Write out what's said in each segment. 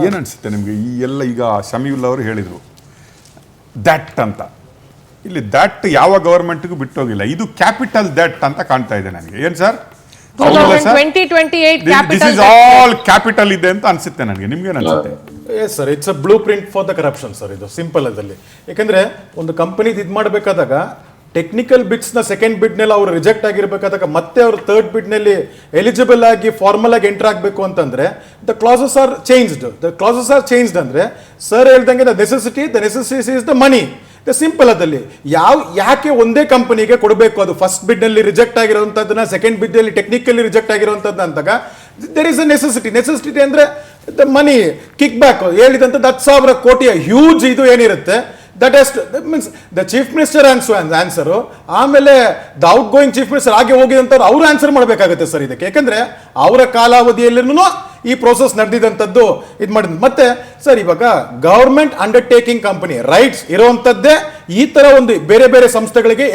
ಏನು ಅನಿಸುತ್ತೆ ನಿಮಗೆ ಈ ಎಲ್ಲ? ಈಗ ಶಮೀವುಲ್ಲಾ ಅವರು ಹೇಳಿದರು ದ್ಯಾಟ್ ಅಂತ. ಇಲ್ಲಿ ದ್ಯಾಟ್ ಯಾವ ಗವರ್ಮೆಂಟ್ಗೂ ಬಿಟ್ಟೋಗಿಲ್ಲ. ಇದು ಕ್ಯಾಪಿಟಲ್ ದ್ಯಾಟ್ ಅಂತ ಕಾಣ್ತಾ ಇದೆ ನನಗೆ. ಏನು sir, this is all capital ಇದೆ ಅಂತ ಅನ್ಸುತ್ತೆ ನನಗೆ. ನಿಮ್ಗೆ ಏನು ಅನ್ಸುತ್ತೆ? Yes sir, it's a blue print for the corruption sir. ಇದು ಸಿಂಪಲ್ ಅದಲ್ಲಿ. ಯಾಕಂದ್ರೆ ಒಂದು ಕಂಪನಿ ಇದು ಮಾಡಬೇಕಾದಾಗ ಟೆಕ್ನಿಕಲ್ ಬಿಡ್ಸ್ನ ಸೆಕೆಂಡ್ ಬಿಡ್ನೆಲ್ಲ ಅವರು ರಿಜೆಕ್ಟ್ ಆಗಿರ್ಬೇಕಾದಾಗ ಮತ್ತೆ ಅವರು ಥರ್ಡ್ ಬಿಡ್ನಲ್ಲಿ ಎಲಿಜಿಬಲ್ ಆಗಿ ಫಾರ್ಮಲ್ ಆಗಿ ಎಂಟರ್ ಆಗಬೇಕು ಅಂತಂದ್ರೆ ದ ಕ್ಲಾಸಸ್ ಆರ್ ಚೇಂಜ್ಡ್ ಅಂದ್ರೆ ಸರ್ ಹೇಳ್ದಂಗೆ the necessity is the money. Simple ಅದಲ್ಲಿ ಯಾಕೆ ಒಂದೇ ಕಂಪನಿಗೆ ಕೊಡಬೇಕು? ಅದು ಫಸ್ಟ್ ಬಿಡ್ನಲ್ಲಿ ರಿಜೆಕ್ಟ್ ಆಗಿರುವಂತದ್ದನ್ನ ಸೆಕೆಂಡ್ ಬಿಡ್ನಲ್ಲಿ ಟೆಕ್ನಿಕಲಿ ರಿಜೆಕ್ಟ್ ಆಗಿರುವಂತದ್ದು ಅಂದಾಗ ದೇರ್ ಇಸ್ ಅ ನೆಸೆಸಿಟಿ ಅಂದ್ರೆ ದ ಮನಿ ಕಿಕ್ ಬ್ಯಾಕ್ ಹೇಳಿದಂತ 10,000 ಕೋಟಿಯ ಹ್ಯೂಜ್ ಇದು ಏನಿರುತ್ತೆ that means the chief minister answer, ಆಮೇಲೆ the outgoing chief minister ಆಗಿ ಹೋಗಿದಂಥವ್ರು ಅವರು ಆನ್ಸರ್ ಮಾಡಬೇಕಾಗುತ್ತೆ ಸರ್ ಇದಕ್ಕೆ. ಯಾಕಂದ್ರೆ ಅವರ ಕಾಲಾವಧಿಯಲ್ಲಿನೂ ಈ ಪ್ರೋಸೆಸ್ ನಡೆದಿದಂಥದ್ದು ಇದು ಮಾಡಿದ್. ಮತ್ತೆ ಸರ್ ಇವಾಗ ಗವರ್ಮೆಂಟ್ ಅಂಡರ್ಟೇಕಿಂಗ್ ಕಂಪನಿ ರೈಟ್ಸ್ ಇರುವಂಥದ್ದೇ ಈ ತರ ಒಂದು ಬೇರೆ ಬೇರೆ ಸಂಸ್ಥೆಗಳಿಗೆ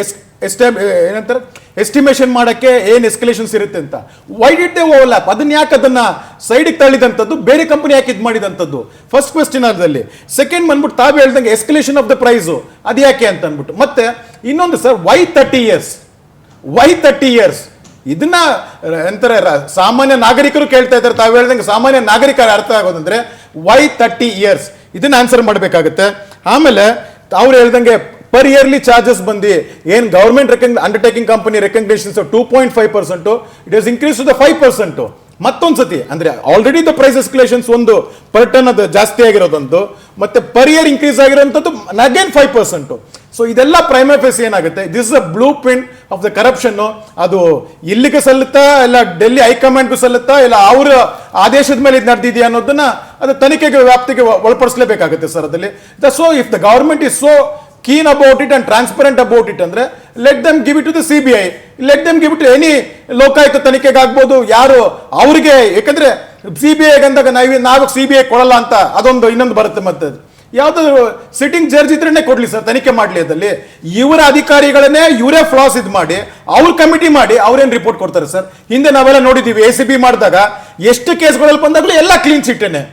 ಏನಂತಾರೆ ಎಸ್ಟಿಮೇಷನ್ ಮಾಡಕ್ಕೆ ಏನ್ ಎಸ್ಕಲೇಷನ್ಸ್ ಇರುತ್ತೆ ಅಂತ. Why did they overlap? ಅದನ್ನ ಯಾಕೆ ಅದನ್ನ ಸೈಡ್ಗೆ ತಳ್ಳಿದಂಥದ್ದು? ಬೇರೆ ಕಂಪನಿ ಯಾಕೆ ಇದು ಮಾಡಿದಂಥದ್ದು? ಫಸ್ಟ್ ಕ್ವೆಶ್ಚನ್ ಅದಲ್ಲಿ. ಸೆಕೆಂಡ್ ಬಂದ್ಬಿಟ್ಟು ತಾವು ಹೇಳ್ದಂಗೆ ಎಸ್ಕಲೇಷನ್ ಆಫ್ ದ ಪ್ರೈಸು ಅದು ಯಾಕೆ ಅಂತ ಅಂದ್ಬಿಟ್ಟು. ಮತ್ತೆ ಇನ್ನೊಂದು ಸರ್, ವೈ 30 ಇಯರ್ಸ್ ಇದನ್ನ ಎಂತಾರೆ ಸಾಮಾನ್ಯ ನಾಗರಿಕರು ಕೇಳ್ತಾ ಇದ್ದಾರೆ. ತಾವು ಹೇಳ್ದಂಗೆ ಸಾಮಾನ್ಯ ನಾಗರಿಕರ ಅರ್ಥ ಆಗೋದಂದ್ರೆ ವೈ 30 ಇಯರ್ಸ್ ಇದನ್ನ ಆನ್ಸರ್ ಮಾಡಬೇಕಾಗುತ್ತೆ. ಆಮೇಲೆ ಅವ್ರು ಹೇಳ್ದಂಗೆ ಪರ್ ಇಯರ್ಲಿ ಚಾರ್ಜಸ್ ಬಂದು ಏನ್ government undertaking company recognitions 2.5%, it is increase to the 5%. ಮತ್ತೊಂದ್ಸತಿ ಅಂದ್ರೆ ಆಲ್ರೆಡಿ ದ ಪ್ರೈಸ್ ಎಸ್ಕಲೇಷನ್ಸ್ ಒಂದು ಪರ್ ಟನ್ ಅದು ಜಾಸ್ತಿ ಆಗಿರೋದೊಂದು, ಮತ್ತೆ ಪರ್ ಇಯರ್ ಇನ್ಕ್ರೀಸ್ ಆಗಿರೋಂಥದ್ದು ಅಗೇನ್ 5%. ಸೊ ಇದೆಲ್ಲ ಪ್ರೈಮ್ ಫೇಸ್ ಏನಾಗುತ್ತೆ, this is a blueprint of the corruption. ಅದು ಇಲ್ಲಿಗೆ ಸಲ್ಲುತ್ತಾ ಇಲ್ಲ ಡೆಲ್ಲಿ ಹೈಕಮಾಂಡ್ಗೂ ಸಲ್ಲುತ್ತಾ ಇಲ್ಲ ಅವರ ಆದೇಶದ ಮೇಲೆ ಇದು ನಡೆದಿದೆಯಾ ಅನ್ನೋದನ್ನ ಅದು ತನಿಖೆಗೆ ವ್ಯಾಪ್ತಿಗೆ ಒಳಪಡಿಸಲೇಬೇಕಾಗುತ್ತೆ ಸರ್ ಅದಲ್ಲಿ. So if the government is so keen about it and transparent about it ಅಂದ್ರೆ let them give it to the CBI, let them give it to any Lokayukta ತನಿಖೆಗೆ ಆಗ್ಬೋದು ಯಾರು ಅವರಿಗೆ. ಯಾಕಂದ್ರೆ CBI ಅಂದಾಗ ನಾವು CBI ಕೊಡಲ್ಲ ಅಂತ ಅದೊಂದು ಇನ್ನೊಂದು ಬರುತ್ತೆ. ಮತ್ತೆ ಯಾವ್ದಾದ್ರು ಸಿಟ್ಟಿಂಗ್ ಜಡ್ಜ್ ಇದ್ರೇನೆ ಕೊಡ್ಲಿ ಸರ್ ತನಿಖೆ ಮಾಡ್ಲಿ. ಅದಲ್ಲಿ ಇವರ ಅಧಿಕಾರಿಗಳನ್ನೇ ಇವರೇ ಫ್ಲಾಸ್ ಇದು ಮಾಡಿ ಅವ್ರ ಕಮಿಟಿ ಮಾಡಿ ಅವ್ರೇನ್ ರಿಪೋರ್ಟ್ ಕೊಡ್ತಾರೆ ಸರ್. ಹಿಂದೆ ನಾವೆಲ್ಲ ನೋಡಿದೀವಿ ACB ಮಾಡಿದಾಗ ಎಷ್ಟು ಕೇಸ್ಗಳಲ್ಲಿ ಬಂದಾಗಲೂ ಎಲ್ಲ ಕ್ಲೀನ್ ಚಿಟ್ಟೇನೆ.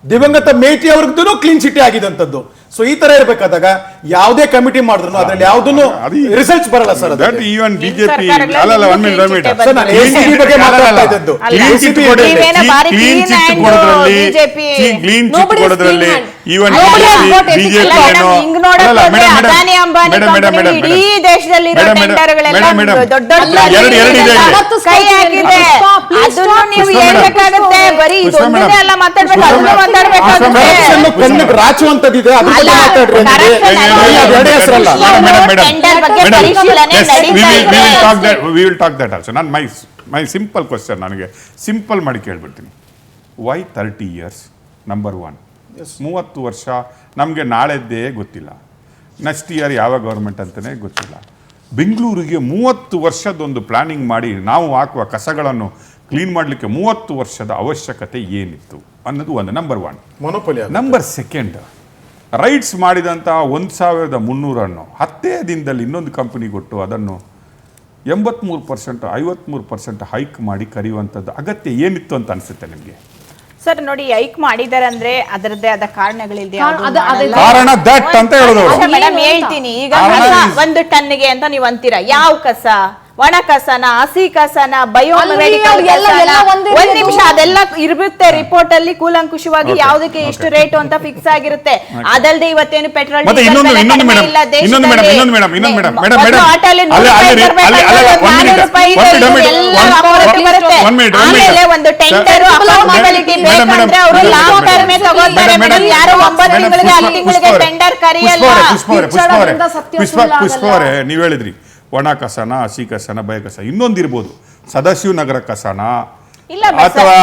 ದಿವಂಗತ ಮೇಟಿ ಅವ್ರಿಗೂ ಕ್ಲೀನ್ ಚಿಟ್ಟೆ ಆಗಿದಂಥದ್ದು. ಸೊ ಈ ತರ ಇರಬೇಕಾದಾಗ ಯಾವುದೇ ಕಮಿಟಿ ಮಾಡಿದ್ರು ಅದ್ರಲ್ಲಿ ಯಾವುದನ್ನು ರಿಸಲ್ಟ್ಸ್ ಬರಲ್ಲ ಸರ್. ಈವನ್ ಬಿಜೆಪಿ ರಾಚುವಂತದಿದೆ. ಮೈ ಸಿಂಪಲ್ ಕ್ವಶನ್ ನನಗೆ ಸಿಂಪಲ್ ಮಾಡಿ ಕೇಳ್ಬಿಡ್ತೀನಿ. Y 30 years? ನಂಬರ್ 1, 30 ವರ್ಷ ನಮಗೆ ನಾಳೆದ್ದೇ ಗೊತ್ತಿಲ್ಲ, ನೆಕ್ಸ್ಟ್ ಇಯರ್ ಯಾವ ಗೌರ್ಮೆಂಟ್ ಅಂತಲೇ ಗೊತ್ತಿಲ್ಲ. ಬೆಂಗಳೂರಿಗೆ 30 ವರ್ಷದೊಂದು ಪ್ಲಾನಿಂಗ್ ಮಾಡಿ ನಾವು ಹಾಕುವ ಕಸಗಳನ್ನು ಕ್ಲೀನ್ ಮಾಡಲಿಕ್ಕೆ 30 ವರ್ಷದ ಅವಶ್ಯಕತೆ ಏನಿತ್ತು ಅನ್ನೋದು ಒಂದು ನಂಬರ್ 1. ನಂಬರ್ 2, ರೈಟ್ಸ್ ಮಾಡಿದಂಥ 1,300 10 ದಿನದಲ್ಲಿ ಇನ್ನೊಂದು ಕಂಪನಿ ಕೊಟ್ಟು ಅದನ್ನು 83%, 53% ಹೈಕ್ ಮಾಡಿ ಕರೆಯುವಂಥದ್ದು ಅಗತ್ಯ ಏನಿತ್ತು ಅಂತ ಅನಿಸುತ್ತೆ ನಿಮಗೆ? ಸರ್ ನೋಡಿ, ಹೈಕ್ ಮಾಡಿದಾರೆ ಅಂದ್ರೆ ಅದರದ್ದೇ ಆದ ಕಾರಣಗಳಿದೆ. ಕಾರಣ ದಟ್ ಅಂತ ಹೇಳೋದು ಮೇಡಮ್ ಹೇಳ್ತೀನಿ. ಈಗ 1 ಟನ್ಗೆ ಅಂತ ನೀವು ಅಂತೀರಾ, ಯಾವ ಕಸ? ಒಣ ಕಸನ, ಹಸಿ ಕಸನ, ಬಯೋಮೆಡಿಕಲ್ ಕಸನ? ಒಂದ್ ನಿಮಿಷ, ಅದೆಲ್ಲ ಇರುತ್ತೆ ರಿಪೋರ್ಟ್ ಅಲ್ಲಿ ಕೂಲಂಕುಷವಾಗಿ ಯಾವುದಕ್ಕೆ ಎಷ್ಟು ರೇಟ್ ಅಂತ ಫಿಕ್ಸ್ ಆಗಿರುತ್ತೆ. ಅದಲ್ಲದೆ ಇವತ್ತೇನು ಪೆಟ್ರೋಲ್ ಆಮೇಲೆ ಒಂದು ಟೆಂಡರ್ ಬೇಕಂದ್ರೆ ಅವರು ಲಾಂಗ್ ಟರ್ಮ್ ತಗೋತಾರೆ ಮೇಡಮ್. ಯಾರು 9 ತಿಂಗಳಿಗೆ 10 ತಿಂಗಳಿಗೆ ಟೆಂಡರ್ ಕರೆಯಲ್ಲ. ಪುಷ್ಪ ಅವರೇ, ನೀವ್ ಹೇಳಿದ್ರಿ ಒಣ ಕಸನ, ಹಸಿ ಕಸನ, ಬಯ ಕಸ, ಇನ್ನೊಂದಿರ್ಬೋದು ಸದಾಶಿವ ನಗರ ಕಸನ ಅಥವಾ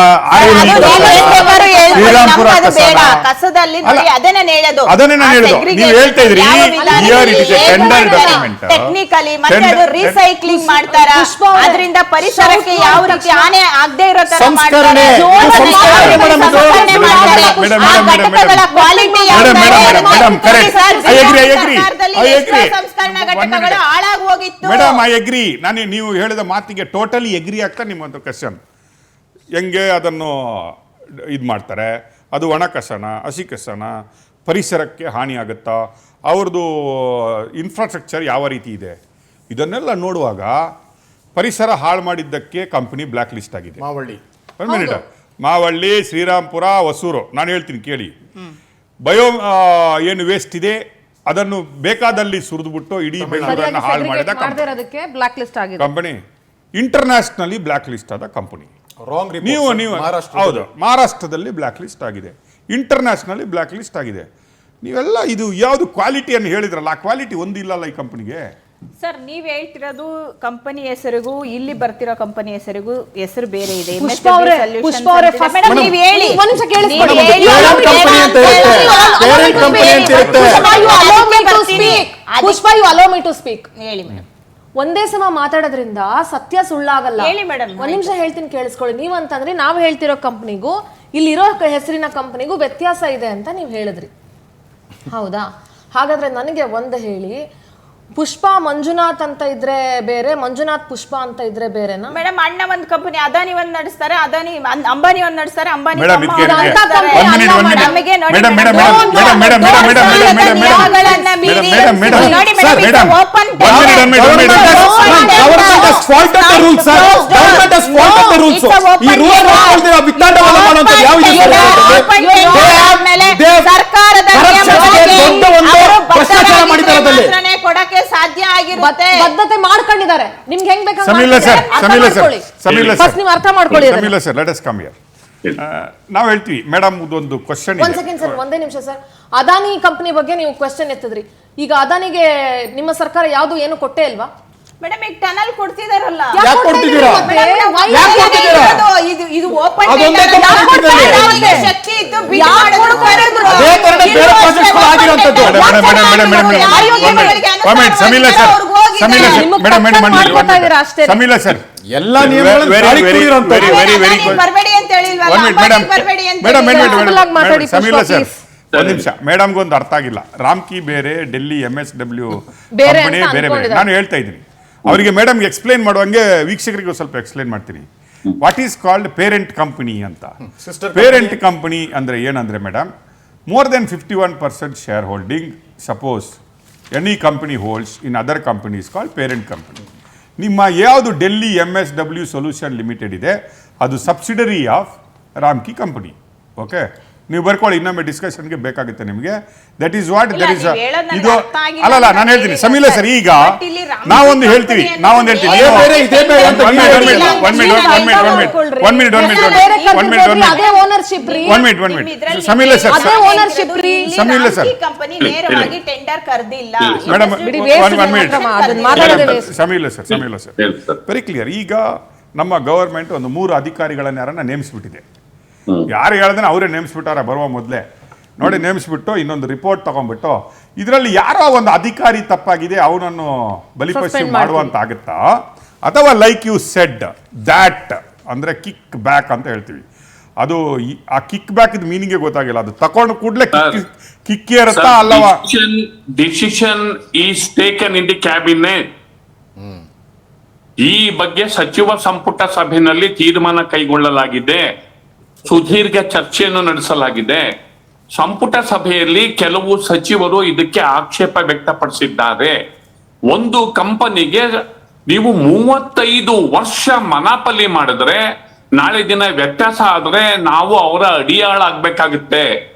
ಶ್ರೀರಾಮ್ಪುರ ಕಸದಲ್ಲಿ ಅದನ್ನೇ ನಾನು ಹೇಳೋದು. ನೀವು ಹೇಳ್ತಾ ಇದ್ರಿ ಟೆಂಡರ್ ಡಾಕ್ಯುಮೆಂಟ್ ಟೆಕ್ನಿಕಲಿ ಮತ್ತೆ ಅದು ರೀಸೈಕ್ಲಿಂಗ್ ಮಾಡ್ತಾರ, ಅದರಿಂದ ಪರಿಸರಕ್ಕೆ ಯಾವ ರೀತಿ ಹಾನಿ ಆಗದೆ ಇರೋ ತರ ಮಾಡ್ತಾರೆ. ಸಂಸ್ಕರಣಾ ಘಟಕಗಳು ಹಾಳಾಗಿ ಹೋಗಿತ್ತು. Madam I agree. ನಾನು ನೀವು ಹೇಳಿದ ಮಾತಿಗೆ ಟೋಟಲಿ ಅಗ್ರಿ ಆಗ್ತಾ ನಿಮ್ಮೊಂದು ಕ್ವಶನ್ ಹೆಂಗೆ ಅದನ್ನು ಇದು ಮಾಡ್ತಾರೆ. ಅದು ಒಣ ಕಸನ, ಹಸಿ ಕಸನ, ಪರಿಸರಕ್ಕೆ ಹಾನಿ ಆಗುತ್ತಾ, ಅವ್ರದ್ದು ಇನ್ಫ್ರಾಸ್ಟ್ರಕ್ಚರ್ ಯಾವ ರೀತಿ ಇದೆ, ಇದನ್ನೆಲ್ಲ ನೋಡುವಾಗ ಪರಿಸರ ಹಾಳು ಮಾಡಿದ್ದಕ್ಕೆ ಕಂಪನಿ ಬ್ಲ್ಯಾಕ್ ಲಿಸ್ಟ್ ಆಗಿದೆ. ಮಾವಳ್ಳಿ, ಒಂದು ಮಿನಿಟ್, ಮಾವಳ್ಳಿ, ಶ್ರೀರಾಮ್ಪುರ, ಹೊಸೂರು, ನಾನು ಹೇಳ್ತೀನಿ ಕೇಳಿ. ಬಯೋ ಏನು ವೇಸ್ಟ್ ಇದೆ ಅದನ್ನು ಬೇಕಾದಲ್ಲಿ ಸುರಿದ್ಬಿಟ್ಟು ಇಡೀ ಬೆಂಗಳೂರನ್ನು ಹಾಳು ಮಾಡಿದ ಬ್ಲಾಕ್ ಲಿಸ್ಟ್ ಆಗಿದೆ ಕಂಪನಿ, ಇಂಟರ್ನ್ಯಾಷನಲಿ ಬ್ಲ್ಯಾಕ್ ಲಿಸ್ಟ್ ಆದ ಕಂಪನಿ. ರಾಂಗ್ ನೀವು ಹೌದು, ಮಹಾರಾಷ್ಟ್ರದಲ್ಲಿ ಬ್ಲ್ಯಾಕ್ ಲಿಸ್ಟ್ ಆಗಿದೆ, ಇಂಟರ್ನ್ಯಾಷನಲಿ ಬ್ಲ್ಯಾಕ್ ಲಿಸ್ಟ್ ಆಗಿದೆ. ನೀವೆಲ್ಲ ಇದು ಯಾವುದು ಕ್ವಾಲಿಟಿಯನ್ನು ಹೇಳಿದ್ರಲ್ಲ, ಆ ಕ್ವಾಲಿಟಿ ಒಂದು ಇಲ್ಲಲ್ಲ ಈ ಕಂಪನಿಗೆ. ಸರ್ ನೀವ್ ಹೇಳ್ತಿರೋದು ಕಂಪನಿ ಹೆಸರಿಗೂ ಇಲ್ಲಿ ಬರ್ತಿರೋ ಕಂಪನಿ ಹೆಸರಿಗೂ ಹೆಸರು ಬೇರೆ ಇದೆ. ಪುಷ್ಪ ಅವರೇ, ಮೇಡಮ್ ನೀವ್ ಹೇಳಿ, ಒಂದ್ ನಿಮಿಷ ಕೇಳಿಸಿ. ನೀವ್ ಹೇಳಿ. Pushpa, you allow me to speak. ಹೇಳಿ ಮೇಡಮ್. ಒಂದೇ ಸಮ ಮಾತಾಡೋದ್ರಿಂದ ಸತ್ಯ ಸುಳ್ಳಾಗಲ್ಲ. ಹೇಳಿ ಮೇಡಮ್. ಒಂದ್ ನಿಮಿಷ ಹೇಳ್ತೀನಿ, ಕೇಳಿಸ್ಕೊಳ್ಳಿ. ನೀವಂತಂದ್ರೆ ನಾವ್ ಹೇಳ್ತಿರೋ ಕಂಪನಿಗೂ ಇಲ್ಲಿರೋ ಹೆಸರಿನ ಕಂಪನಿಗೂ ವ್ಯತ್ಯಾಸ ಇದೆ ಅಂತ ನೀವ್ ಹೇಳಿದ್ರಿ, ಹೌದಾ? ಹಾಗಾದ್ರೆ ನನಗೆ ಒಂದು ಹೇಳಿ, ಪುಷ್ಪ ಮಂಜುನಾಥ್ ಅಂತ ಇದ್ರೆ ಬೇರೆ, ಮಂಜುನಾಥ್ ಪುಷ್ಪ ಅಂತ ಇದ್ರೆ ಬೇರೆನಾ? ಮೇಡಮ್ ಅಣ್ಣ ಒಂದ್ ಕಂಪನಿ, ಅದಾನಿ ಒಂದ್ ನಡೆಸ್ತಾರೆ, ಅದಾನಿ ಅಂಬಾನಿ ಒಂದ್ ನಡೆಸ್ತಾರೆ, ಅಂಬಾನಿ ಮೇಡಮ್ ತಮ್ಮ ಇದಕ್ಕೆ ಒಂದ್ ನಡೆಸ್ತಾರೆ. ಒಂದ್ ಮಿನಿಟ್, ಒಂದ್ ಮಿನಿಟ್. ನಮಗೆ ನೋಡಿ madam madam, madam madam madam madam madam madam madam ನಿಯಮಗಳನ್ನ ಮೀರಿ ಮೇಡಮ್ ಮೇಡಮ್ ನೋಡಿ sir madam, madam open Government has faulted the rules, sir. Government has faulted the rules. ಈ ರೂಲ್ ಮಾಡ್ಕೊಳ್ತೀರ ವಿಧಾನವನ್ನ ಮಾಡುವಂತ ಯಾವ ಇದೆ ಸರ್ಕಾರದ ಭ್ರಷ್ಟಾಚಾರ ಮಾಡಿದ್ದಾರೆ ಅದರಲ್ಲಿ. ಕೊಡಕ್ಕೆ ಸಾಧ್ಯ ಆಗಿರುತ್ತೆ. ಬದ್ಧತೆ ಮಾಡ್ಕೊಂಡಿದ್ದಾರೆ. ನಿಮ್ಗೆ ಹೆಂಗ್ ಬೇಕಾದ್ರೆ ಸಮೀಲ ಸರ್, ಸಮೀಲ ಸರ್, ಸಮೀಲ ಸರ್, ಫಸ್ಟ್ ನೀವು ಅರ್ಥ ಮಾಡ್ಕೊಳ್ಳಿ. ಸಮೀಲ sir, let us come here. ನಾವು ಹೇಳ್ತೀವಿ ಮೇಡಮ್, ಇದೊಂದು ಕ್ವಶನ್ ಒಂದ್ ಸೆಕೆಂಡ್ ಸರ್, ಒಂದೇ ನಿಮಿಷ ಸರ್. ಅದಾನಿ ಕಂಪನಿ ಬಗ್ಗೆ ನೀವು ಕ್ವೆಶ್ಚನ್ ಎತ್ತಿದ್ರಿ. ಈಗ ಅದಾನಿಗೆ ನಿಮ್ಮ ಸರ್ಕಾರ ಯಾವ್ದು ಏನು ಕೊಟ್ಟೇ ಇಲ್ವಾ? ಮೇಡಮ್ ಈಗ ಟನಲ್ ಕೊಡ್ತಿದಾರಲ್ಲ, ಯಾಕೆ ಕೊಡ್ತಿದ್ದೀರಾ? ಯಾಕೆ ಕೊಡ್ತಿದ್ದೀರಾ? ಇದು ಓಪನ್ ಅದೊಂದೇ ಶಕ್ತಿ ಇತ್ತು, ಅದೇ ತರ ಬೇರೆ ಪ್ರಾಜೆಕ್ಟ್ಗಳು ಆಗಿರುವಂತದ್ದು. ಸಮೀಲ ಸರ್, ಎಲ್ಲ ನಿಯಮಗಳನ್ನು ವೆರಿ ವೆರಿ ಜಾರಿಗೊಳಿರುವಂತದ್ದು. ವೆರಿ ವೆರಿ ಬರ್ಬೇಡಿ ಅಂತ ಹೇಳಿಲ್ವಲ್ಲ, ಮೇಡಮ್ ಬರ್ಬೇಡಿ ಅಂತ ಮೇಡಮ್ ಸಿಂಪಲ್ ಮಾತಾಡಿ, ಸಮೀಲ ಪುಷ್ಪ, ಸರ್, please. ಒಂದು ನಿಮಿಷ. ಮೇಡಮ್ಗೆ ಒಂದು ಅರ್ಥ ಆಗಿಲ್ಲ. ರಾಮ್ಕಿ ಬೇರೆ, ಡೆಲ್ಲಿ MSW ಬೇರೆ ಕಂಪನಿ ಅಂತ ಬೇರೆ ಬೇರೆ. ಅನ್ಕೊಂಡಿದ್ದಾರೆ. ನಾನು ಹೇಳ್ತಾ ಇದ್ದೀನಿ ಅವರಿಗೆ, ಮೇಡಮ್ಗೆ ಎಕ್ಸ್ಪ್ಲೈನ್ ಮಾಡುವಂಗೆ ವೀಕ್ಷಕರಿಗೆ ಸ್ವಲ್ಪ ಎಕ್ಸ್ಪ್ಲೈನ್ ಮಾಡ್ತೀನಿ. What is called parent company ಅಂತ. ಪೇರೆಂಟ್ ಕಂಪನಿ ಅಂದ್ರೆ ಏನಂದ್ರೆ madam, more than 51% share holding suppose any company holds in other companies called parent company. ನಿಮ್ಮ ಯಾವುದು ಡೆಲ್ಲಿ MSW ಸೊಲ್ಯೂಷನ್ ಲಿಮಿಟೆಡ್ ಇದೆ, ಅದು subsidiary of Ramky company. Okay, ನೀವು ಬರ್ಕೊಳ್ಳಿ, ಇನ್ನೊಮ್ಮೆ ಡಿಸ್ಕಷನ್ಗೆ ಬೇಕಾಗುತ್ತೆ ನಿಮಗೆ. That is what there is ಇದು. ಅಲ್ಲಲ್ಲ, ನಾನು ಹೇಳ್ತೀನಿ ಸಮೀಲ ಸರ್, ಈಗ ನಾವೊಂದು ಹೇಳ್ತೀವಿ, ನಾವೊಂದು ಹೇಳ್ತೀವಿ. ಸಮೀಲ ಸರ್, ಸಮೀಲ ಸರ್, ನೇರವಾಗಿ ಟೆಂಡರ್ ಕರೆದಿಲ್ಲ ಮೇಡಮ್ ಸಮೀಲ ಸರ್, ಸಮೀಲ ಸರ್, ಹೇಳಿ ಸರ್. Very clear. ಈಗ ನಮ್ಮ ಗವರ್ಮೆಂಟ್ ಒಂದು 3 ಅಧಿಕಾರಿಗಳನ್ನ ಯಾರನ್ನ ನೇಮಿಸ್ಬಿಟ್ಟಿದೆ. ಯಾರು ಹೇಳಿದ್ರೆ ಅವರೇ ನೇಮಿಸ್ಬಿಟ್ಟಾರ ಬರುವ ಮೊದಲೇ ನೋಡಿ, ನೇಮಿಸ್ಬಿಟ್ಟು ಇನ್ನೊಂದು ರಿಪೋರ್ಟ್ ತಗೊಂಡ್ಬಿಟ್ಟು ಇದರಲ್ಲಿ ಯಾರೋ ಒಂದು ಅಧಿಕಾರಿ ತಪ್ಪಾಗಿದೆ ಅವನನ್ನು ಬಲಿಪಶು ಮಾಡುವಂತ ಆಗುತ್ತಾ, ಅಥವಾ ಲೈಕ್ ಯು ಸೆಡ್ ದ್ಯಾಟ್ ಅಂದ್ರೆ ಕಿಕ್ ಬ್ಯಾಕ್ ಅಂತ ಹೇಳ್ತೀವಿ. ಅದು ಆ ಕಿಕ್ ಬ್ಯಾಕ್ ಇದ್ ಮೀನಿಂಗ್ ಗೊತ್ತಾಗಿಲ್ಲ. ಅದು ತಗೊಂಡು ಕೂಡಲೇ ಕಿಕ್ ಇರುತ್ತಾ ಅಲ್ಲವಾ? Decision is taken in the cabinet. ಈ ಬಗ್ಗೆ ಸಚಿವ ಸಂಪುಟ ಸಭೆಯಲ್ಲಿ ತೀರ್ಮಾನ ಕೈಗೊಳ್ಳಲಾಗಿದೆ, ಸುದೀರ್ಘ ಚರ್ಚೆಯನ್ನು ನಡೆಸಲಾಗಿದೆ. ಸಂಪುಟ ಸಭೆಯಲ್ಲಿ ಕೆಲವು ಸಚಿವರು ಇದಕ್ಕೆ ಆಕ್ಷೇಪ ವ್ಯಕ್ತಪಡಿಸಿದ್ದಾರೆ. ಒಂದು ಕಂಪನಿಗೆ ನೀವು 35 ವರ್ಷ ಮನಾಪಲಿ ಮಾಡಿದ್ರೆ, ನಾಳೆ ದಿನ ವ್ಯತ್ಯಾಸ ಆದ್ರೆ ನಾವು ಅವರ ಅಡಿಯಾಳ ಆಗ್ಬೇಕಾಗುತ್ತೆ.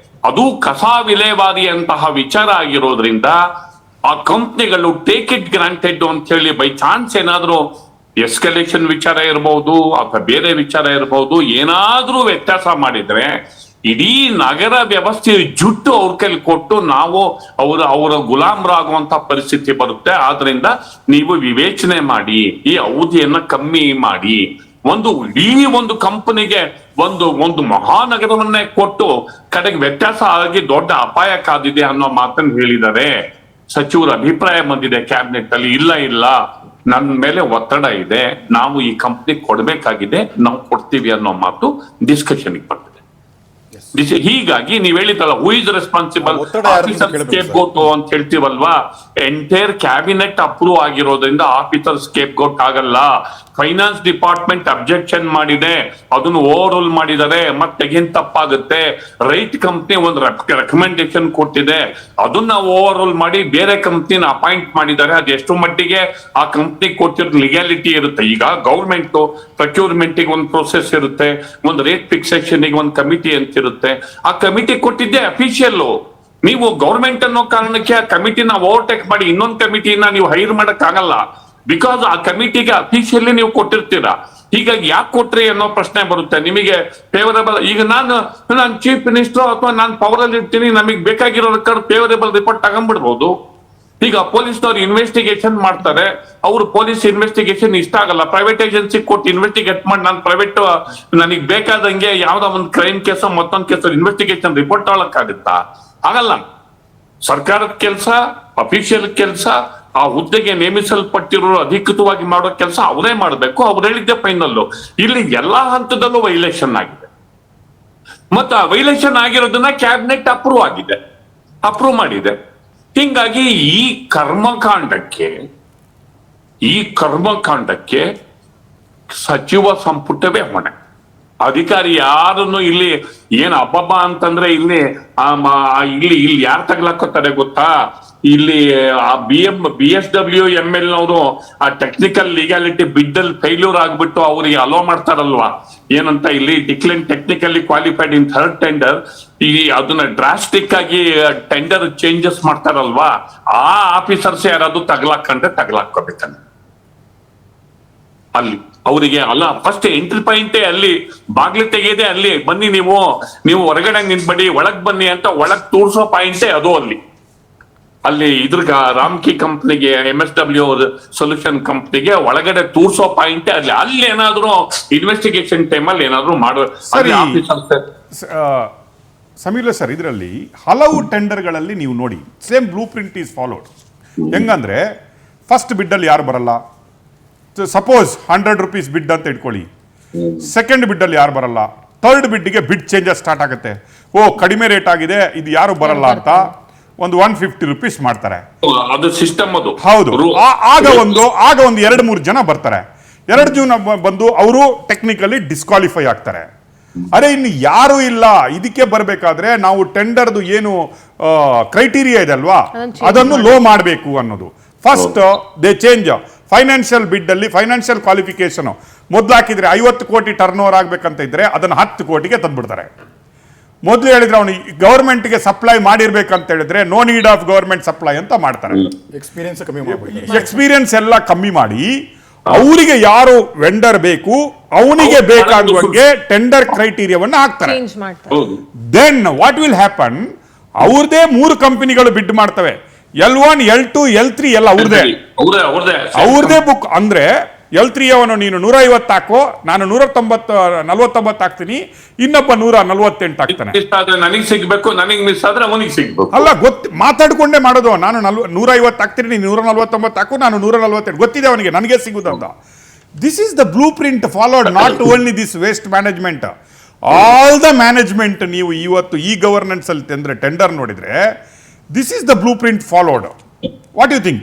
ಅದು ಕಸ ವಿಲೇವಾರಿಯಂತಹ ವಿಚಾರ ಆಗಿರೋದ್ರಿಂದ ಆ ಕಂಪ್ನಿಗಳು ಟೇಕ್ ಇಟ್ ಗ್ರಾಂಟೆಡ್ ಅಂತ ಹೇಳಿ ಬೈ ಚಾನ್ಸ್ ಏನಾದ್ರೂ ಎಸ್ಕಲೇಷನ್ ವಿಚಾರ ಇರಬಹುದು ಅಥವಾ ಬೇರೆ ವಿಚಾರ ಇರಬಹುದು, ಏನಾದ್ರೂ ವ್ಯತ್ಯಾಸ ಮಾಡಿದ್ರೆ ಇಡೀ ನಗರ ವ್ಯವಸ್ಥೆ ಜುಟ್ಟು ಅವ್ರ ಕೈಲಿ ಕೊಟ್ಟು ನಾವು ಅವರ ಗುಲಾಮರಾಗುವಂತ ಪರಿಸ್ಥಿತಿ ಬರುತ್ತೆ. ಆದ್ರಿಂದ ನೀವು ವಿವೇಚನೆ ಮಾಡಿ, ಈ ಅವಧಿಯನ್ನ ಕಮ್ಮಿ ಮಾಡಿ. ಇಡೀ ಒಂದು ಕಂಪನಿಗೆ ಒಂದು ಮಹಾನಗರವನ್ನೇ ಕೊಟ್ಟು ಕಡೆಗೆ ವ್ಯತ್ಯಾಸ ಆಗಿ ದೊಡ್ಡ ಅಪಾಯ ಕಾದಿದೆ ಅನ್ನೋ ಮಾತನ್ನು ಹೇಳಿದ್ದಾರೆ. ಸಚಿವರ ಅಭಿಪ್ರಾಯ ಬಂದಿದೆ ಕ್ಯಾಬಿನೆಟ್ ಅಲ್ಲಿ, ಇಲ್ಲ ನನ್ನ ಮೇಲೆ ಒತ್ತಡ ಇದೆ, ನಾವು ಈ ಕಂಪ್ನಿ ಕೊಡ್ಬೇಕಾಗಿದೆ, ನಾವು ಕೊಡ್ತೀವಿ ಅನ್ನೋ ಮಾತು ಡಿಸ್ಕಷನ್ ಬರ್ತದೆ. ಹೀಗಾಗಿ ನೀವ್ ಹೇಳಿದಲ್ಲ, ಹೂ ಇಸ್ ರೆಸ್ಪಾನ್ಸಿಬಲ್ ಸ್ಕೇಪ್ ಗೋಟ್ ಅಂತ ಹೇಳ್ತೀವಲ್ವಾ, ಎಂಟೈರ್ ಕ್ಯಾಬಿನೆಟ್ ಅಪ್ರೂವ್ ಆಗಿರೋದ್ರಿಂದ ಆಫೀಸರ್ ಸ್ಕೇಪ್ ಗೋಟ್ ಆಗಲ್ಲ. ಫೈನಾನ್ಸ್ ಡಿಪಾರ್ಟ್ಮೆಂಟ್ ಅಬ್ಜೆಕ್ಷನ್ ಮಾಡಿದೆ, ಅದನ್ನು ಓವರ್ ರೂಲ್ ಮಾಡಿದ್ದಾರೆ, ಮತ್ತೆ ಏನ್ ತಪ್ಪಾಗುತ್ತೆ, ರೈಟ್ ಕಂಪ್ನಿ ಒಂದು ರೆಕಮೆಂಡೇಶನ್ ಕೊಟ್ಟಿದೆ, ಅದನ್ನ ಓವರ್ ರೂಲ್ ಮಾಡಿ ಬೇರೆ ಕಂಪ್ನಿನ ಅಪಾಯಿಂಟ್ ಮಾಡಿದ್ದಾರೆ. ಅದು ಎಷ್ಟು ಮಟ್ಟಿಗೆ ಆ ಕಂಪ್ನಿ ಕೊಟ್ಟಿರೋ ಲಿಗ್ಯಾಲಿಟಿ ಇರುತ್ತೆ. ಈಗ ಗೌರ್ಮೆಂಟ್ ಪ್ರೊಕ್ಯೂರ್ಮೆಂಟ್ ಒಂದು ಪ್ರೋಸೆಸ್ ಇರುತ್ತೆ, ಒಂದು ರೇಟ್ ಫಿಕ್ಸೇಷನ್ ಒಂದು ಕಮಿಟಿ ಅಂತ ಇರುತ್ತೆ. ಆ ಕಮಿಟಿ ಕೊಟ್ಟಿದ್ದೆ ಅಫಿಷಿಯಲ್. ನೀವು ಗೌರ್ಮೆಂಟ್ ಅನ್ನೋ ಕಾರಣಕ್ಕೆ ಆ ಕಮಿಟಿನ ಓವರ್ಟೇಕ್ ಮಾಡಿ ಇನ್ನೊಂದು ಕಮಿಟಿನ ನೀವು ಹೈರ್ ಮಾಡಕ್ ಆಗಲ್ಲ. ಬಿಕಾಸ್ ಆ ಕಮಿಟಿಗೆ ಅಫಿಷಿಯಲಿ ನೀವು ಕೊಟ್ಟಿರ್ತೀರಾ. ಹೀಗಾಗಿ ಯಾಕೆ ಕೊಟ್ರಿ ಅನ್ನೋ ಪ್ರಶ್ನೆ ಬರುತ್ತೆ ನಿಮಗೆ. ಫೇವರೇಬಲ್, ಈಗ ನಾನು ಚೀಫ್ ಮಿನಿಸ್ಟರ್ ಅಥವಾ ನಾನು ಪವರ್ ಅಲ್ಲಿ ಇರ್ತೀನಿ, ನಮಗೆ ಬೇಕಾಗಿರೋ ಫೇವರೇಬಲ್ ರಿಪೋರ್ಟ್ ತಗೊಂಡ್ಬಿಡ್ಬೋದು. ಈಗ ಪೊಲೀಸ್ನವ್ರು ಇನ್ವೆಸ್ಟಿಗೇಷನ್ ಮಾಡ್ತಾರೆ, ಅವ್ರು ಪೊಲೀಸ್ ಇನ್ವೆಸ್ಟಿಗೇಷನ್ ಇಷ್ಟ ಆಗಲ್ಲ, ಪ್ರೈವೇಟ್ ಏಜೆನ್ಸಿ ಕೊಟ್ಟು ಇನ್ವೆಸ್ಟಿಗೇಟ್ ಮಾಡಿ ನಾನು ಪ್ರೈವೇಟ್ ನನಗೆ ಬೇಕಾದಂಗೆ ಯಾವ್ದೋ ಒಂದು ಕ್ರೈಮ್ ಕೇಸೋ ಮತ್ತೊಂದು ಕೇಸೋ ಇನ್ವೆಸ್ಟಿಗೇಷನ್ ರಿಪೋರ್ಟ್ ತಗೊಳಕ್ಕಾಗುತ್ತಾ? ಆಗಲ್ಲ. ಸರ್ಕಾರದ ಕೆಲಸ, ಅಫಿಷಿಯಲ್ ಕೆಲಸ, ಆ ಹುದ್ದೆಗೆ ನೇಮಿಸಲ್ಪಟ್ಟಿರೋ ಅಧಿಕೃತವಾಗಿ ಮಾಡೋ ಕೆಲಸ ಅವರೇ ಮಾಡಬೇಕು. ಅವ್ರು ಹೇಳಿದ್ದೆ ಫೈನಲ್. ಇಲ್ಲಿ ಎಲ್ಲಾ ಹಂತದಲ್ಲೂ ವೈಲೇಷನ್ ಆಗಿದೆ. ಮತ್ತೆ ಆ ವೈಲೇಷನ್ ಆಗಿರೋದನ್ನ ಕ್ಯಾಬಿನೆಟ್ ಅಪ್ರೂವ್ ಮಾಡಿದೆ. ಹಿಂಗಾಗಿ ಈ ಕರ್ಮಕಾಂಡಕ್ಕೆ ಸಚಿವ ಸಂಪುಟವೇ ಹೊಣೆ. ಅಧಿಕಾರಿ ಯಾರನ್ನು ಇಲ್ಲಿ ಏನ್ ಅಬ್ಬಬ್ಬ ಅಂತಂದ್ರೆ ಇಲ್ಲಿ ಯಾರು ತಗ್ಲಾಕೋತಾರೆ ಗೊತ್ತಾ? ಇಲ್ಲಿ ಆ BSW ಅವರು ಆ ಟೆಕ್ನಿಕಲ್ ಲೀಗಾಲಿಟಿ ಬಿಡ್ಡಲ್ಲಿ ಫೇಲ್ಯೂರ್ ಆಗ್ಬಿಟ್ಟು ಅವ್ರಿಗೆ ಅಲೋ ಮಾಡ್ತಾರಲ್ವಾ, ಏನಂತ ಇಲ್ಲಿ decline technically qualified in third tender, ಅದನ್ನ ಡ್ರಾಸ್ಟಿಕ್ ಆಗಿ ಟೆಂಡರ್ ಚೇಂಜಸ್ ಮಾಡ್ತಾರಲ್ವಾ, ಆ ಆಫೀಸರ್ಸ್ ಯಾರಾದ್ರೂ ತಗ್ಲಾಕೋಬೇಕಂತ ಅಲ್ಲಿ ಅವರಿಗೆ ಅಲ್ಲ. ಫಸ್ಟ್ ಎಂಟ್ರಿ ಪಾಯಿಂಟೇ ಅಲ್ಲಿ, ಬಾಗ್ಲು ತೆಗೆಯದೆ ಅಲ್ಲಿ ಬನ್ನಿ, ನೀವು ಹೊರಗಡೆ ನಿಂತ್ಬಿಡಿ, ಒಳಗ್ ಬನ್ನಿ ಅಂತ ಒಳಗ್ ತೋರ್ಸೋ ಪಾಯಿಂಟೇ ಅದು. ಅಲ್ಲಿ ಇದ್ರಗ ರಾಮ್ಕಿ ಕಂಪ್ನಿಗೆ, MSW ಸೊಲ್ಯೂಷನ್ ಕಂಪ್ನಿಗೆ ಒಳಗಡೆ ತೋರ್ಸೋ ಪಾಯಿಂಟೇ ಅಲ್ಲಿ ಏನಾದ್ರು ಇನ್ವೆಸ್ಟಿಗೇಷನ್ ಟೈಮಲ್ಲಿ ಏನಾದ್ರು ಮಾಡೋ ಸಮೀಲ ಸರ್, ಇದರಲ್ಲಿ ಹಲವು ಟೆಂಡರ್ಗಳಲ್ಲಿ ನೀವು ನೋಡಿ same blue print is followed. ಹೆಂಗಂದ್ರೆ ಫಸ್ಟ್ ಬಿಡ್ಡಲ್ಲಿ ಯಾರು ಬರಲ್ಲ, ಸಪೋಸ್ 100 ರೂಪೀಸ್ ಬಿಡ್ ಅಂತ ಇಟ್ಕೊಳ್ಳಿ, ಸೆಕೆಂಡ್ ಬಿಡ್ಡಲ್ಲಿ ಯಾರು ಬರಲ್ಲ, ಥರ್ಡ್ ಬಿಡ್ಗೆ ಬಿಡ್ ಚೇಂಜಸ್ ಸ್ಟಾರ್ಟ್ ಆಗುತ್ತೆ. ಕಡಿಮೆ ರೇಟ್ ಆಗಿದೆ, ಇದು ಯಾರು ಬರಲ್ಲ ಅಂತ ಒಂದು 150 ರೂಪೀಸ್ ಮಾಡ್ತಾರೆ. ಅದು ಸಿಸ್ಟಮ್ ಅದು. ಹೌದು. ಆಗ ಒಂದು 2-3 ಜನ ಬರ್ತಾರೆ. 2 ಜನ ಬಂದು ಅವರು ಟೆಕ್ನಿಕಲಿ ಡಿಸ್ಕ್ವಾಲಿಫೈ ಆಗ್ತಾರೆ. ಅರೆ ಇನ್ನು ಯಾರು ಇಲ್ಲ, ಇದಕ್ಕೆ ಬರಬೇಕಾದ್ರೆ ನಾವು ಟೆಂಡರ್ದು ಏನು ಕ್ರೈಟೀರಿಯಾ ಇದೆ ಅಲ್ವಾ, ಅದನ್ನು ಲೋ ಮಾಡಬೇಕು ಅನ್ನೋದು. ಫಸ್ಟ್ ದೇ ಚೇಂಜ್ ಫೈನಾನ್ಷಿಯಲ್ ಬಿಡ್ ಅಲ್ಲಿ ಫೈನಾನ್ಷಿಯಲ್ ಕ್ವಾಲಿಫಿಕೇಶನ್ ಮೊದಲು ಹಾಕಿದ್ರೆ 50 ಕೋಟಿ ಟರ್ನ್ ಓವರ್ ಆಗ್ಬೇಕಂತ ಇದ್ರೆ ಅದನ್ನ 10 ಕೋಟಿಗೆ ತಂದ್ಬಿಡ್ತಾರೆ. ಮೊದಲು ಹೇಳಿದ್ರೆ ಅವನು ಗವರ್ಮೆಂಟ್ಗೆ ಸಪ್ಲೈ ಮಾಡಿರ್ಬೇಕಂತ ಹೇಳಿದ್ರೆ no need of government supply ಅಂತ ಮಾಡ್ತಾರೆ. ಎಕ್ಸ್ಪೀರಿಯನ್ಸ್ ಎಲ್ಲ ಕಮ್ಮಿ ಮಾಡಿ ಅವರಿಗೆ ಯಾರು ವೆಂಡರ್ ಬೇಕು ಅವನಿಗೆ ಬೇಕಾಗುವಂಗೆ ಟೆಂಡರ್ ಕ್ರೈಟೀರಿಯಾವನ್ನು ಹಾಕ್ತಾರೆ. ದೆನ್ ವಾಟ್ ವಿಲ್ ಹ್ಯಾಪನ್, ಅವ್ರದೇ 3 ಕಂಪನಿಗಳು ಬಿಡ್ ಮಾಡ್ತವೆ. L1, L2, L3 ಎಲ್ಲ ಅವ್ರದೇ ಬುಕ್. ಅಂದ್ರೆ L3 ಅವನು ನೀನು 150 ಹಾಕೋ, ನಾನು 149 ಹಾಕ್ತೀನಿ, ಇನ್ನೊಬ್ಬ 148 ಹಾಕ್ತಾನೆ. ನನಗೆ ಸಿಗ್ಬೇಕು, ನನಗೆ ಮಿಸ್ ಆದ್ರೆ ಅವನಿಗೆ ಸಿಗ್ಬೇಕು. ಅಲ್ಲ, ಮಾತಾಡ್ಕೊಂಡೇ ಮಾಡೋದು. ನಾನು 150 ಹಾಕ್ತೀನಿ, ನೀನು 149 ಹಾಕು, ನಾನು 148, ಗೊತ್ತಿದೆ ಅವನಿಗೆ ನನಗೆ ಸಿಗುದಂತ. This is the blueprint followed, not only this waste management, all the management. ನೀವು ಇವತ್ತು ಈ ಗವರ್ನೆನ್ಸ್ ಅಲ್ಲಿ ತಂದ್ರೆ ಟೆಂಡರ್ ನೋಡಿದ್ರೆ this is the blueprint followed. What do you think?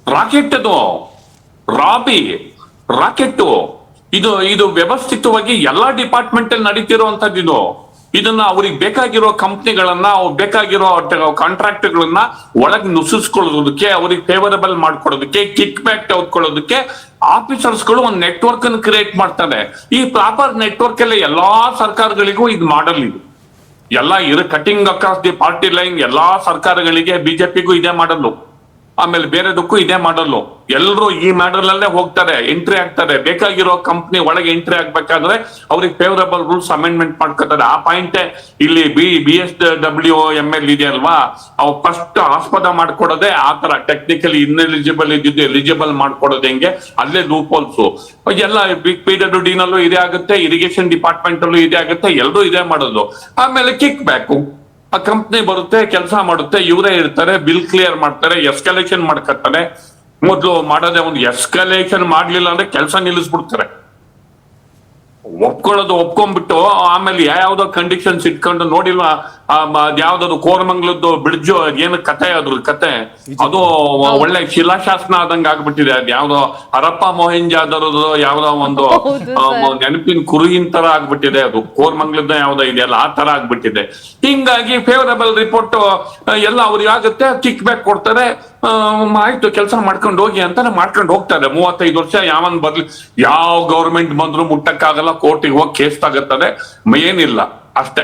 Rocket ಇದು ವ್ಯವಸ್ಥಿತವಾಗಿ ಎಲ್ಲಾ ಡಿಪಾರ್ಟ್ಮೆಂಟ್ ಅಲ್ಲಿ ನಡೀತಿರುವಂತದ್ದು. ಇದನ್ನ ಅವ್ರಿಗೆ ಬೇಕಾಗಿರೋ ಕಂಪ್ನಿಗಳನ್ನ, ಬೇಕಾಗಿರೋ ಕಾಂಟ್ರಾಕ್ಟ್ಗಳನ್ನ ಒಳಗೆ ನುಸುಸ್ಕೊಳ್ಳೋದಕ್ಕೆ, ಅವ್ರಿಗೆ ಫೇವರಬಲ್ ಮಾಡ್ಕೊಡೋದಕ್ಕೆ, ಕಿಕ್ ಬ್ಯಾಕ್ ತೆಗೆದುಕೊಳ್ಳೋದಕ್ಕೆ ಆಫೀಸರ್ಸ್ಗಳು ಒಂದು ನೆಟ್ವರ್ಕ್ ಅನ್ನು ಕ್ರಿಯೇಟ್ ಮಾಡ್ತಾರೆ. ಈ ಪ್ರಾಪರ್ ನೆಟ್ವರ್ಕ್ ಎಲ್ಲ ಎಲ್ಲಾ ಸರ್ಕಾರಗಳಿಗೂ ಇದು ಮಾಡಲ್. ಇದು ಎಲ್ಲ cutting across the party line ಎಲ್ಲಾ ಸರ್ಕಾರಗಳಿಗೆ, ಬಿಜೆಪಿಗೂ ಇದೇ ಮಾಡಲು, ಆಮೇಲೆ ಬೇರೆದಕ್ಕೂ ಇದೇ ಮಾಡಲು. ಎಲ್ಲರೂ ಈ ಮಾಡಲ್ ಅಲ್ಲೇ ಹೋಗ್ತಾರೆ, ಎಂಟ್ರಿ ಆಗ್ತಾರೆ. ಬೇಕಾಗಿರೋ ಕಂಪ್ನಿ ಒಳಗೆ ಎಂಟ್ರಿ ಆಗ್ಬೇಕಾದ್ರೆ ಅವ್ರಿಗೆ ಫೇವರಬಲ್ ರೂಲ್ಸ್ ಅಮೆಂಡ್ಮೆಂಟ್ ಮಾಡ್ಕೊತಾರೆ. ಆ ಪಾಯಿಂಟೇ ಇಲ್ಲಿ BSW ಇದೆ ಅಲ್ವಾ, ಅವು ಫಸ್ಟ್ ಆಸ್ಪದ ಮಾಡ್ಕೊಡೋದೆ ಆ ತರ. ಟೆಕ್ನಿಕಲಿ ಇನ್ಎಲಿಜಿಬಲ್ ಇದ್ದಿದ್ದು ಎಲಿಜಿಬಲ್ ಮಾಡ್ಕೊಡೋದು ಹೆಂಗೆ, ಅಲ್ಲೇ ಲೂಪ್ ಹೋಲ್ಸು ಎಲ್ಲ. PWD ನಲ್ಲೂ ಇದೇ ಆಗುತ್ತೆ, ಇರಿಗೇಷನ್ ಡಿಪಾರ್ಟ್ಮೆಂಟ್ ಅಲ್ಲೂ ಇದೇ ಆಗುತ್ತೆ, ಎಲ್ಲರೂ ಇದೇ ಮಾಡೋದು. ಆಮೇಲೆ ಕಿಕ್ ಬ್ಯಾಕು, ಆ ಕಂಪ್ನಿ ಬರುತ್ತೆ, ಕೆಲಸ ಮಾಡುತ್ತೆ, ಇವರೇ ಇರ್ತಾರೆ, ಬಿಲ್ ಕ್ಲಿಯರ್ ಮಾಡ್ತಾರೆ, ಎಸ್ಕಲೇಷನ್ ಮಾಡ್ಕೊತಾರೆ. ಮೊದಲು ಮಾಡೋದೇ ಒಂದು ಎಸ್ಕಲೇಷನ್ ಮಾಡ್ಲಿಲ್ಲ ಅಂದ್ರೆ ಕೆಲಸ ನಿಲ್ಲಿಸ್ಬಿಡ್ತಾರೆ. ಒಪ್ಕೊಂಡ್ಬಿಟ್ಟು ಆಮೇಲೆ ಯಾವ್ದೋ ಕಂಡೀಷನ್ಸ್ ಇಟ್ಕೊಂಡು ನೋಡಿಲ್ವಾ ಯಾವ್ದಾದ್ರು ಕೋರಮಂಗ್ಲದ್ದು ಬ್ರಿಡ್ಜ್ ಏನು ಕತೆ ಅದ್ರ ಕತೆ ಅದು ಒಳ್ಳೆ ಶಿಲಾಶಾಸನ ಆದಂಗ ಆಗ್ಬಿಟ್ಟಿದೆ. ಅದ್ ಯಾವ್ದೋ ಹರಪ್ಪ ಮೊಹೆಂಜಾದರದು ಯಾವ್ದೋ ಒಂದು ನೆನಪಿನ ಕುರುಹಿನ ತರ ಆಗ್ಬಿಟ್ಟಿದೆ. ಅದು ಕೋರಮಂಗ್ಲದ ಯಾವ್ದೋ ಇದೆಯಲ್ಲ ಆ ತರ ಆಗ್ಬಿಟ್ಟಿದೆ. ಹಿಂಗಾಗಿ ಫೇವರಬಲ್ ರಿಪೋರ್ಟ್ ಎಲ್ಲ ಅವ್ರಿಗೆ ಆಗುತ್ತೆ, ಕಿಕ್ ಬ್ಯಾಕ್ ಕೊಡ್ತಾರೆ, ಆಯ್ತು ಕೆಲಸ ಮಾಡ್ಕೊಂಡು ಹೋಗಿ ಅಂತಾನೆ ಮಾಡ್ಕೊಂಡು ಹೋಗ್ತಾರೆ. 35 ವರ್ಷ ಯಾವನ್ ಬರ್ಲಿ, ಯಾವ ಗೌರ್ಮೆಂಟ್ ಬಂದ್ರು ಮುಟ್ಟಕ್ಕಾಗಲ್ಲ, ಕೋರ್ಟಿಗೆ ಹೋಗಿ ಕೇಸ್ ತಗತ್ತದೆ, ಏನಿಲ್ಲ ಅಷ್ಟೇ.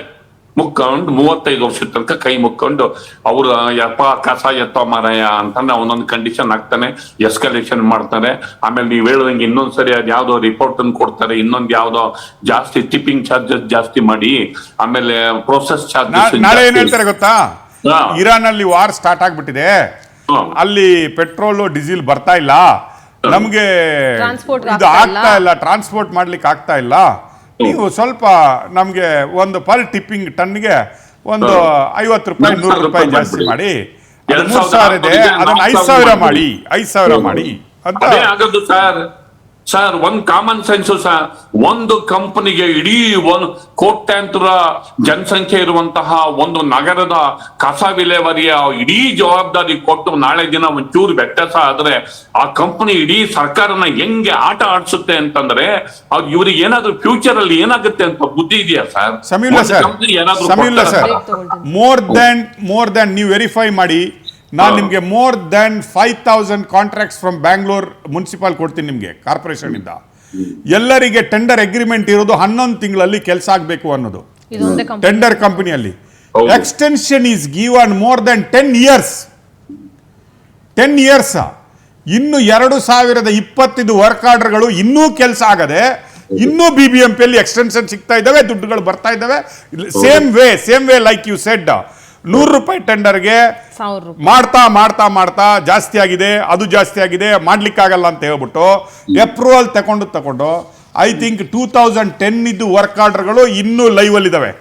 ಮುಕ್ಕೊಂಡು 35 ವರ್ಷದ ತನಕ ಕೈ ಮುಕ್ಕೊಂಡು ಅವ್ರು ಯಪ್ಪ ಕಸ ಎತ್ತೋ ಮಾರಾಯ ಅಂತಂದ್ರೆ ಅವನೊಂದು ಕಂಡೀಷನ್ ಹಾಕ್ತಾನೆ, ಎಸ್ಕಲೇಷನ್ ಮಾಡ್ತಾರೆ. ಆಮೇಲೆ ನೀವ್ ಹೇಳ್ದಂಗೆ ಇನ್ನೊಂದ್ಸರಿ ಅದ್ ಯಾವ್ದೋ ರಿಪೋರ್ಟ್ ಅನ್ನು ಕೊಡ್ತಾರೆ, ಇನ್ನೊಂದ್ ಯಾವ್ದೋ ಜಾಸ್ತಿ ಟಿಪ್ಪಿಂಗ್ ಚಾರ್ಜಸ್ ಜಾಸ್ತಿ ಮಾಡಿ, ಆಮೇಲೆ ಪ್ರೊಸೆಸ್ ಚಾರ್ಜಸ್. ನಾಳೆ ಏನ್ ಹೇಳ್ತಾರೆ ಗೊತ್ತಾ, ಇರಾನ್ ಅಲ್ಲಿ ವಾರ್ ಸ್ಟಾರ್ಟ್ ಆಗ್ಬಿಟ್ಟಿದೆ, ಅಲ್ಲಿ ಪೆಟ್ರೋಲ್ ಡೀಸೆಲ್ ಬರ್ತಾ ಇಲ್ಲ, ನಮ್ಗೆ ಇದು ಆಗ್ತಾ ಇಲ್ಲ, ಟ್ರಾನ್ಸ್ಪೋರ್ಟ್ ಮಾಡ್ಲಿಕ್ಕೆ ಆಗ್ತಾ ಇಲ್ಲ, ನೀವು ಸ್ವಲ್ಪ ನಮ್ಗೆ ಒಂದು ಪರ್ ಟಿಪ್ಪಿಂಗ್ ಟನ್ಗೆ ಒಂದು 50 ರೂಪಾಯಿ 100 ರೂಪಾಯಿ ಜಾಸ್ತಿ ಮಾಡಿ, 3,000 ಇದೆ ಅದನ್ನ 5,000 ಮಾಡಿ, 5,000 ಮಾಡಿ ಅಂತ. ಅದೇ ಆಗೋದು ಸರ್ ಒಂದ್ ಕಾಮನ್ ಸೆನ್ಸ್ ಸರ್. ಒಂದು ಕಂಪನಿಗೆ ಇಡೀ ಒಂದು ಕೋಟ್ಯಾಂತರ ಜನಸಂಖ್ಯೆ ಇರುವಂತಹ ಒಂದು ನಗರದ ಕಸ ವಿಲೇವಾರಿಯ ಇಡೀ ಜವಾಬ್ದಾರಿ ಕೊಟ್ಟು ನಾಳೆ ದಿನ ಒಂಚೂರು ವ್ಯತ್ಯಾಸ ಆದ್ರೆ ಆ ಕಂಪನಿ ಇಡೀ ಸರ್ಕಾರನ ಹೆಂಗೆ ಆಟ ಆಡ್ಸುತ್ತೆ ಅಂತಂದ್ರೆ ಇವ್ರಿಗೆ ಏನಾದ್ರು ಫ್ಯೂಚರ್ ಅಲ್ಲಿ ಏನಾಗುತ್ತೆ ಅಂತ ಬುದ್ಧಿ ಇದೆಯಾ ಸರ್? ಸಮೀಲ್ಲ ಸರ್, ಮೋರ್ ದ್ಯಾನ್ ನೀವು ವೆರಿಫೈ ಮಾಡಿ, ನಾನು ನಿಮ್ಗೆ more than 5,000 contracts from Bangalore municipal ಕೊಡ್ತೀನಿ ನಿಮ್ಗೆ ಕಾರ್ಪೊರೇಷನ್ ಇಂದ. ಎಲ್ಲರಿಗೆ ಟೆಂಡರ್ ಅಗ್ರಿಮೆಂಟ್ ಇರೋದು 11 ತಿಂಗಳಲ್ಲಿ ಕೆಲಸ ಆಗ್ಬೇಕು ಅನ್ನೋದು ಟೆಂಡರ್ ಕಂಪನಿಯಲ್ಲಿ. Extension is given more than 10 years. 10 years. ಇನ್ನು 2020 ವರ್ಕ್ ಆರ್ಡರ್ಗಳು ಇನ್ನೂ ಕೆಲಸ ಆಗದೆ, ಇನ್ನೂ BBMP ಎಕ್ಸ್ಟೆನ್ಷನ್ ಸಿಗ್ತಾ ಇದ್ದಾವೆ, ದುಡ್ಡುಗಳು ಬರ್ತಾ ಇದ್ದಾವೆ. Same way like you said, 100 ರೂಪಾಯಿ ಟೆಂಡರ್ಗೆ ಮಾಡ್ತಾ ಮಾಡ್ತಾ ಮಾಡ್ತಾ ಜಾಸ್ತಿ ಆಗಿದೆ, ಅದು ಜಾಸ್ತಿ ಆಗಿದೆ, ಮಾಡ್ಲಿಕ್ಕಾಗಲ್ಲ ಅಂತ ಹೇಳ್ಬಿಟ್ಟು ಅಪ್ರೂವಲ್ ತಗೊಂಡು ಐ ಥಿಂಕ್ 2010 ವರ್ಕ್ ಆರ್ಡರ್ಗಳು ಇನ್ನೂ ಲೈವ್ ಅಲ್ಲಿ ಇದಾವೆ.